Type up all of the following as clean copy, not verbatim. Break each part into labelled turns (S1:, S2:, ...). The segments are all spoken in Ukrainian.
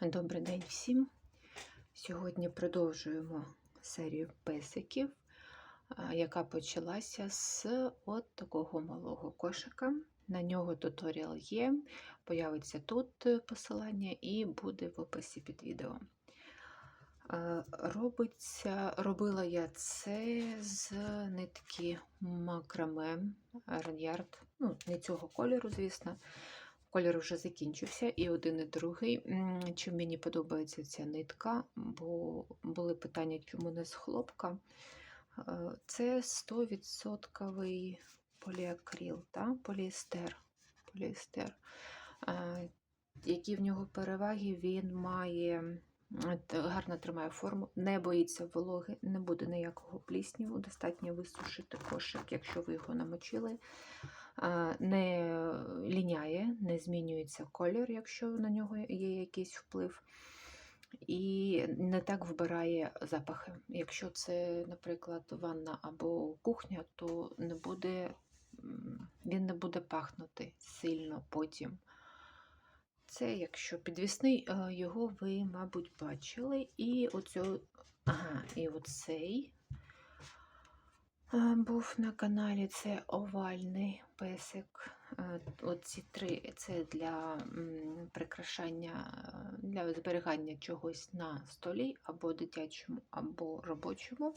S1: Добрий день всім! Сьогодні продовжуємо серію песиків, яка почалася з от такого малого кошика. На нього туторіал є, появиться тут посилання і буде в описі під відео. Робила я це з нитки макраме Раньярд, не цього кольору, звісно. Колір вже закінчився, і один, і другий. Чим мені подобається ця нитка, бо були питання, чому не з хлопка. Це 100% поліакрил, поліестер. Які в нього переваги? Він має гарно тримає форму, не боїться вологи, не буде ніякого плісніву, достатньо висушити кошик, якщо ви його намочили. Не ліняє, не змінюється колір, якщо на нього є якийсь вплив, і не так вбирає запахи. Якщо це, наприклад, ванна або кухня, то він не буде пахнути сильно потім. Це, якщо підвісний, його ви, мабуть, бачили. І оцей був на каналі, це овальний песик. Оці три – це для прикрашання, для зберігання чогось на столі, або дитячому, або робочому.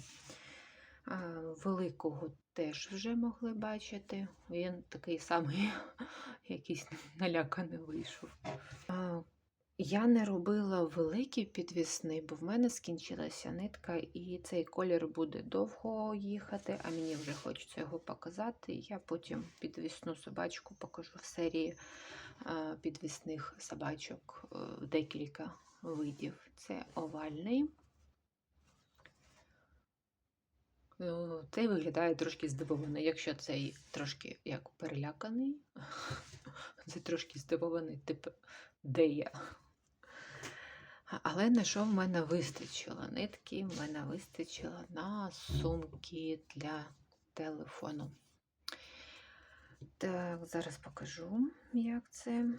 S1: Великого теж вже могли бачити. Він такий самий, якийсь наляканий вийшов. Я не робила великий підвісний, бо в мене скінчилася нитка, і цей колір буде довго їхати, а мені вже хочеться його показати. Я потім підвісну собачку покажу в серії підвісних собачок, декілька видів. Це овальний. Цей виглядає трошки здивований. Якщо цей трошки як переляканий, це трошки здивований, типу, де я? Але на що в мене вистачило? Нитки в мене вистачило на сумки для телефону. Так, зараз покажу, як це.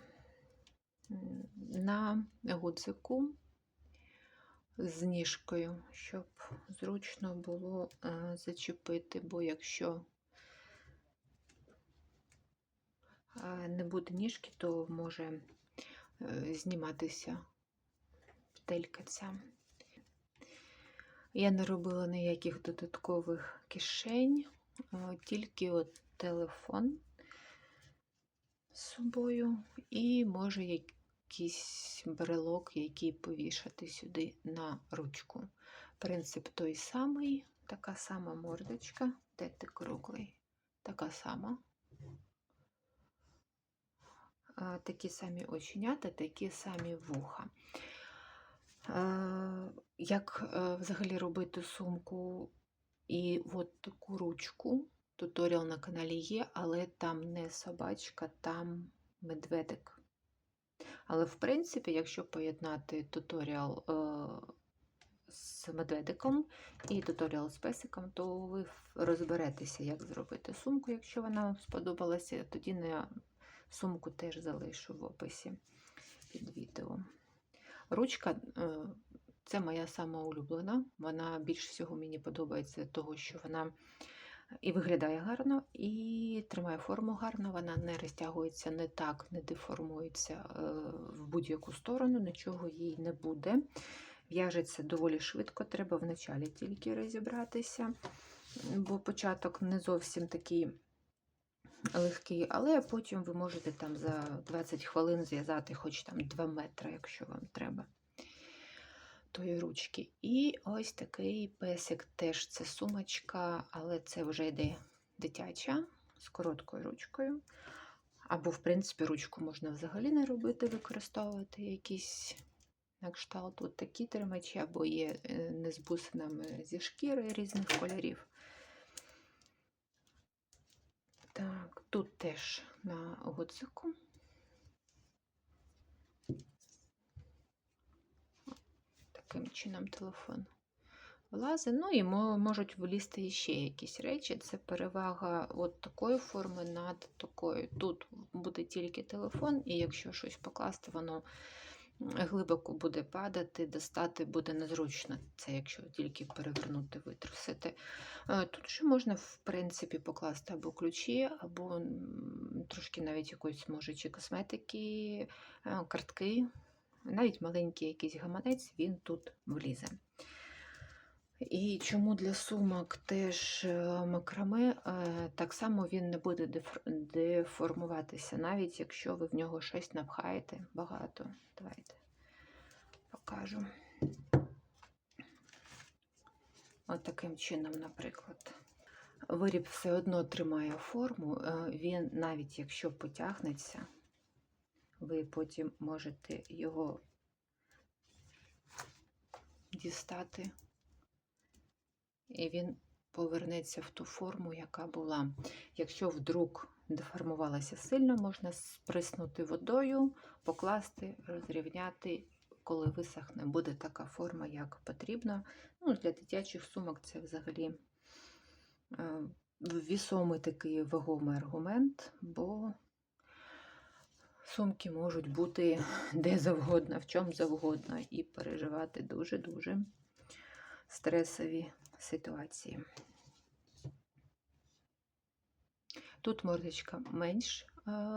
S1: На гудзику з ніжкою, щоб зручно було зачепити, бо якщо не буде ніжки, то може зніматися петелька ця. Я не робила ніяких додаткових кишень, тільки от телефон з собою і може якийсь брелок, який повішати сюди на ручку. Принцип той самий, така сама мордочка, де ти круглий, така сама. Такі самі оченята, такі самі вуха. Як взагалі робити сумку і от таку ручку? Туторіал на каналі є, але там не собачка, там медведик. Але, в принципі, якщо поєднати туторіал з медведиком і туторіал з песиком, то ви розберетеся, як зробити сумку, якщо вона вам сподобалася. Тоді на сумку теж залишу в описі під відео. Ручка – це моя сама улюблена. Вона більш всього мені подобається, того, що вона і виглядає гарно, і тримає форму гарно, вона не розтягується не так, не деформується в будь-яку сторону, нічого їй не буде. В'яжеться доволі швидко, треба вначалі тільки розібратися, бо початок не зовсім такий легкий, але потім ви можете там за 20 хвилин зв'язати хоч там 2 метри, якщо вам треба тої ручки. І ось такий песик, теж це сумочка, але це вже йде дитяча, з короткою ручкою. Або, в принципі, ручку можна взагалі не робити, використовувати якісь на кшталт от такі тримачі, або є не з бусинами, зі шкіри різних кольорів. Так, тут теж на гудзику. Таким чином телефон влазить. Ну і можуть влізти ще якісь речі. Це перевага от такої форми над такою. Тут буде тільки телефон, і якщо щось покласти, воно глибоко буде падати, достати буде незручно. Це якщо тільки перевернути, витрусити. Тут ще можна, в принципі, покласти або ключі, або трошки навіть якоїсь, може, чи косметики, картки. Навіть маленький якийсь гаманець, він тут влізе. І чому для сумок теж макраме, так само він не буде деформуватися, навіть якщо ви в нього щось напхаєте багато. Давайте покажу. От таким чином, наприклад. Виріб все одно тримає форму, він навіть якщо потягнеться, ви потім можете його дістати, і він повернеться в ту форму, яка була. Якщо вдруг деформувалася сильно, можна сприснути водою, покласти, розрівняти, коли висохне, буде така форма, як потрібно. Ну, для дитячих сумок це взагалі вісомий такий вагомий аргумент, бо сумки можуть бути де завгодно, в чому завгодно, і переживати дуже-дуже стресові ситуації. Тут мордочка менш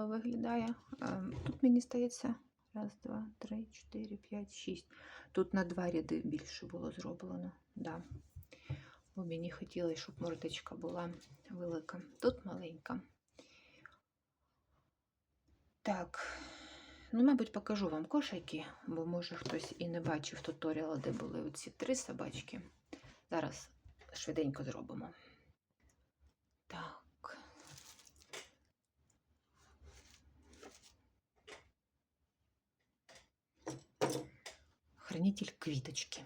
S1: виглядає. Тут, мені здається, 1, 2, 3, 4, 5, 6. Тут на 2 ряди більше було зроблено. Да. Бо мені хотілося, щоб мордочка була велика. Тут маленька. Так, ну, мабуть, покажу вам кошики, бо, може, хтось і не бачив туторіалу, де були оці 3 собачки. Зараз швиденько зробимо. Так. Хранитель квіточки.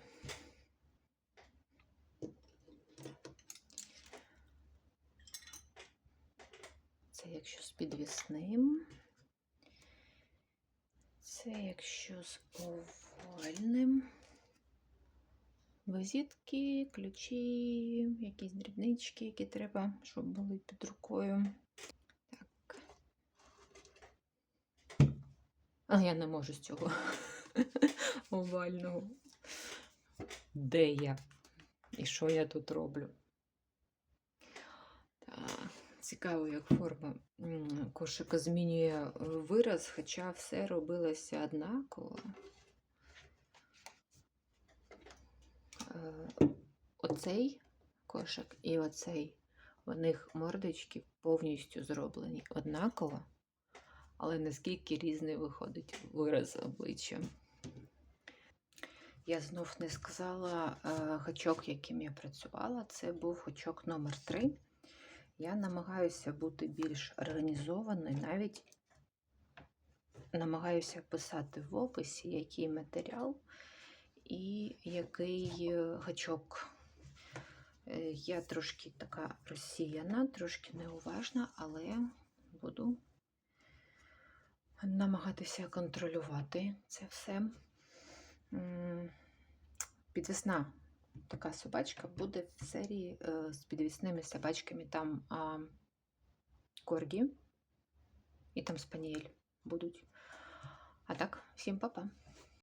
S1: Це якщо з підвісним. Це якщо з овальним. Візитки, ключі, якісь дрібнички, які треба, щоб були під рукою. Так. Але я не можу з цього овального. Де я? І що я тут роблю? Так. Цікаво, як форма кошика змінює вираз, хоча все робилося однаково. Оцей кошик і оцей, у них мордочки повністю зроблені однаково, але наскільки різний виходить вираз обличчя. Я знов не сказала гачок, яким я працювала. Це був гачок номер 3. Я намагаюся бути більш організованою, навіть намагаюся писати в описі, який матеріал і який гачок. Я трошки така розсіяна, трошки неуважна, але буду намагатися контролювати це все. Підвісна така собачка буде в серії з підвісними собачками. Там коргі і там спаніель будуть. А так, всім па-па!